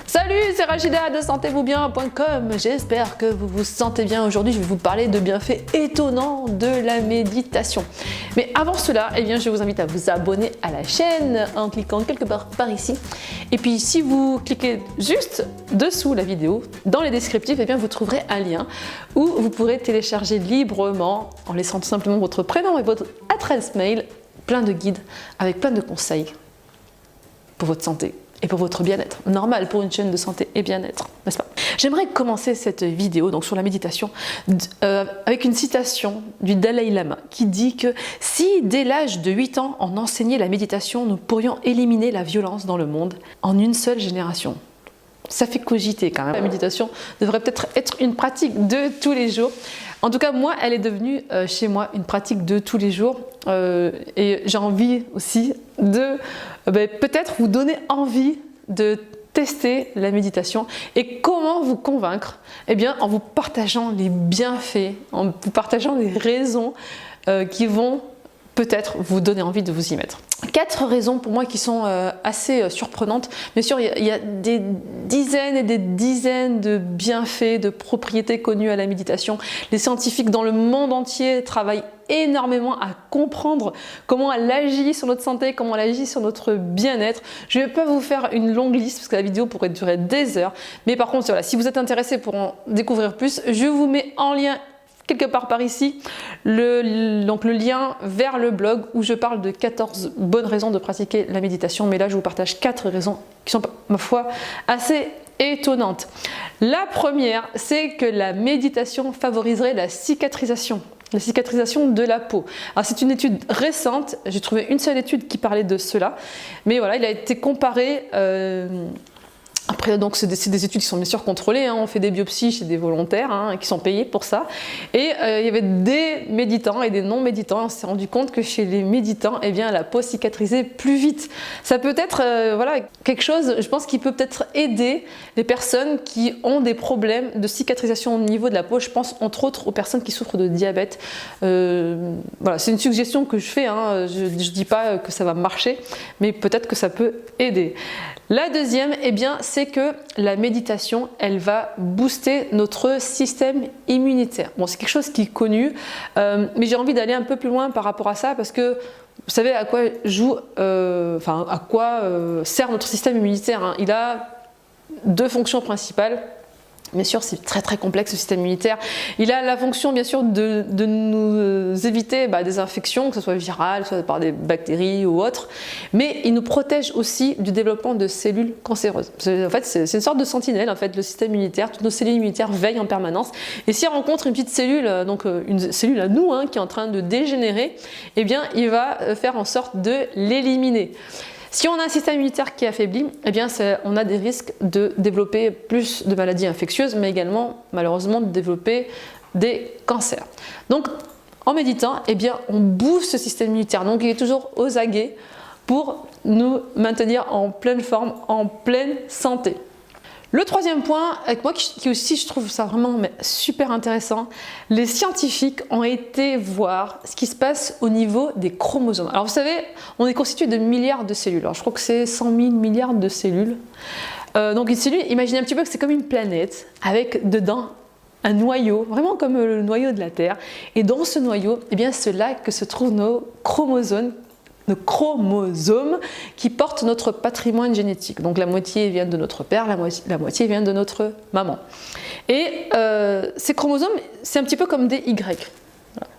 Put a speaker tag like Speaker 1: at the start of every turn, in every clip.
Speaker 1: Salut, c'est Rachida de sentez-vous-bien.com. J'espère que vous vous sentez bien. Aujourd'hui, je vais vous parler de bienfaits étonnants de la méditation. Mais avant cela, je vous invite à vous abonner à la chaîne en cliquant quelque part par ici. Et puis, si vous cliquez juste dessous la vidéo, dans les descriptifs, vous trouverez un lien où vous pourrez télécharger librement, en laissant tout simplement votre prénom et votre adresse mail, plein de guides avec plein de conseils pour votre santé et pour votre bien-être. Normal pour une chaîne de santé et bien-être, n'est-ce pas? J'aimerais commencer cette vidéo donc sur la méditation avec une citation du Dalai Lama qui dit que si dès l'âge de 8 ans on enseignait la méditation, nous pourrions éliminer la violence dans le monde en une seule génération. Ça fait cogiter quand même. La méditation devrait peut-être être une pratique de tous les jours. En tout cas, moi, elle est devenue chez moi une pratique de tous les jours. Et j'ai envie aussi de peut-être vous donner envie de tester la méditation. Et comment vous convaincre? En vous partageant les bienfaits, en vous partageant les raisons qui vont peut-être vous donner envie de vous y mettre. 4 raisons pour moi qui sont assez surprenantes. Bien sûr, il y a des dizaines et des dizaines de bienfaits, de propriétés connues à la méditation. Les scientifiques dans le monde entier travaillent énormément à comprendre comment elle agit sur notre santé, comment elle agit sur notre bien-être. Je ne vais pas vous faire une longue liste parce que la vidéo pourrait durer des heures. Mais par contre, voilà, si vous êtes intéressé pour en découvrir plus, je vous mets en lien quelque part par ici, le lien vers le blog où je parle de 14 bonnes raisons de pratiquer la méditation. Mais là, je vous partage 4 raisons qui sont, ma foi, assez étonnantes. La première, c'est que la méditation favoriserait la cicatrisation de la peau. Alors c'est une étude récente, j'ai trouvé une seule étude qui parlait de cela, mais voilà, il a été comparé. Après, donc, c'est des études qui sont bien sûr contrôlées, on fait des biopsies chez des volontaires qui sont payés pour ça. Et il y avait des méditants et des non-méditants. On s'est rendu compte que chez les méditants, la peau cicatrisait plus vite. Ça peut être quelque chose, je pense, qui peut peut-être aider les personnes qui ont des problèmes de cicatrisation au niveau de la peau. Je pense entre autres aux personnes qui souffrent de diabète. C'est une suggestion que je fais. Je ne dis pas que ça va marcher, mais peut-être que ça peut aider. La deuxième, c'est que la méditation, elle va booster notre système immunitaire. Bon, c'est quelque chose qui est connu, mais j'ai envie d'aller un peu plus loin par rapport à ça parce que vous savez à quoi sert notre système immunitaire. Il a 2 fonctions principales. Bien sûr, c'est très très complexe le système immunitaire. Il a la fonction bien sûr de nous éviter des infections, que ce soit virales, soit par des bactéries ou autres, mais il nous protège aussi du développement de cellules cancéreuses. En fait, c'est une sorte de sentinelle, le système immunitaire. Toutes nos cellules immunitaires veillent en permanence. Et si on rencontre une petite cellule, donc une cellule à nous, qui est en train de dégénérer, il va faire en sorte de l'éliminer. Si on a un système immunitaire qui est affaibli, on a des risques de développer plus de maladies infectieuses, mais également malheureusement de développer des cancers. Donc en méditant, on booste ce système immunitaire. Donc il est toujours aux aguets pour nous maintenir en pleine forme, en pleine santé. Le troisième point, avec moi, qui aussi je trouve ça vraiment super intéressant, les scientifiques ont été voir ce qui se passe au niveau des chromosomes. Alors vous savez, on est constitué de milliards de cellules. Alors je crois que c'est 100 000 milliards de cellules. Donc une cellule, imaginez un petit peu que c'est comme une planète avec dedans un noyau, vraiment comme le noyau de la Terre. Et dans ce noyau, c'est là que se trouvent nos chromosomes qui portent notre patrimoine génétique. Donc la moitié vient de notre père, la moitié vient de notre maman. Et ces chromosomes, c'est un petit peu comme des Y. Voilà.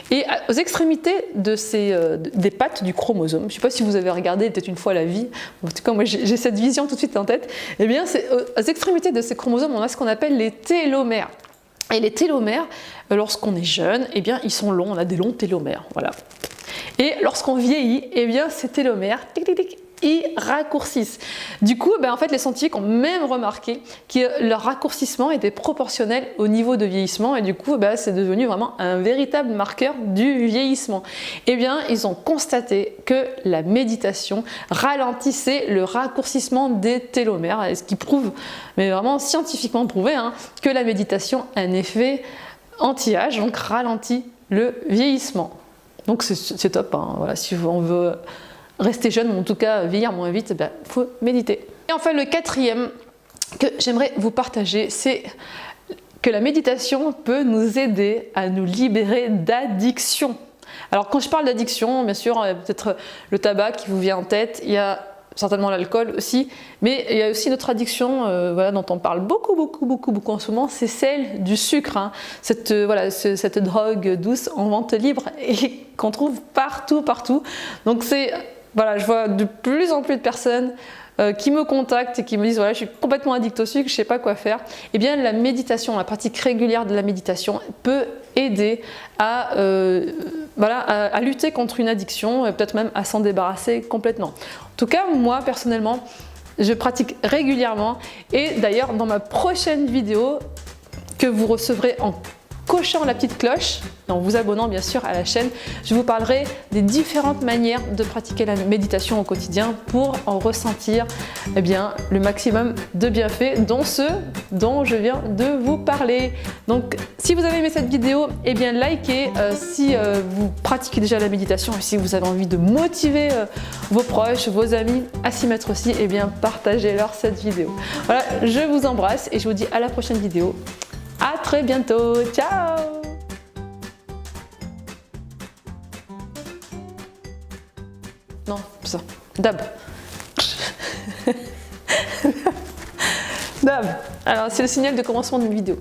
Speaker 1: Et aux extrémités des pattes du chromosome, je ne sais pas si vous avez regardé peut-être une fois la vie, en tout cas moi j'ai cette vision tout de suite en tête, aux extrémités de ces chromosomes, on a ce qu'on appelle les télomères. Et les télomères, lorsqu'on est jeune, ils sont longs, on a des longs télomères. Voilà. Et lorsqu'on vieillit, ces télomères, ils raccourcissent. Du coup, les scientifiques ont même remarqué que leur raccourcissement était proportionnel au niveau de vieillissement et du coup, c'est devenu vraiment un véritable marqueur du vieillissement. Ils ont constaté que la méditation ralentissait le raccourcissement des télomères, ce qui prouve, mais vraiment scientifiquement prouvé, que la méditation a un effet anti-âge, donc ralentit le vieillissement. Donc c'est top, voilà, si on veut rester jeune, ou en tout cas vieillir moins vite, faut méditer. Et enfin, le quatrième que j'aimerais vous partager, c'est que la méditation peut nous aider à nous libérer d'addiction. Alors quand je parle d'addiction, bien sûr, peut-être le tabac qui vous vient en tête, il y a certainement l'alcool aussi, mais il y a aussi une autre addiction voilà, dont on parle beaucoup en ce moment, c'est celle du sucre, hein. Cette drogue douce en vente libre et qu'on trouve partout. Donc voilà, je vois de plus en plus de personnes qui me contactent et qui me disent voilà, je suis complètement addict au sucre, je ne sais pas quoi faire. Eh bien la méditation, la pratique régulière de la méditation peut aider à lutter contre une addiction et peut-être même à s'en débarrasser complètement. En tout cas, moi personnellement, je pratique régulièrement et d'ailleurs dans ma prochaine vidéo que vous recevrez en cochant la petite cloche et en vous abonnant bien sûr à la chaîne, je vous parlerai des différentes manières de pratiquer la méditation au quotidien pour en ressentir le maximum de bienfaits, dont ceux dont je viens de vous parler. Donc si vous avez aimé cette vidéo, likez. Si vous pratiquez déjà la méditation et si vous avez envie de motiver vos proches, vos amis à s'y mettre aussi, partagez-leur cette vidéo. Voilà, je vous embrasse et je vous dis à la prochaine vidéo. À très bientôt, ciao! Non, ça, Dab. Dab. Alors c'est le signal de commencement d'une vidéo.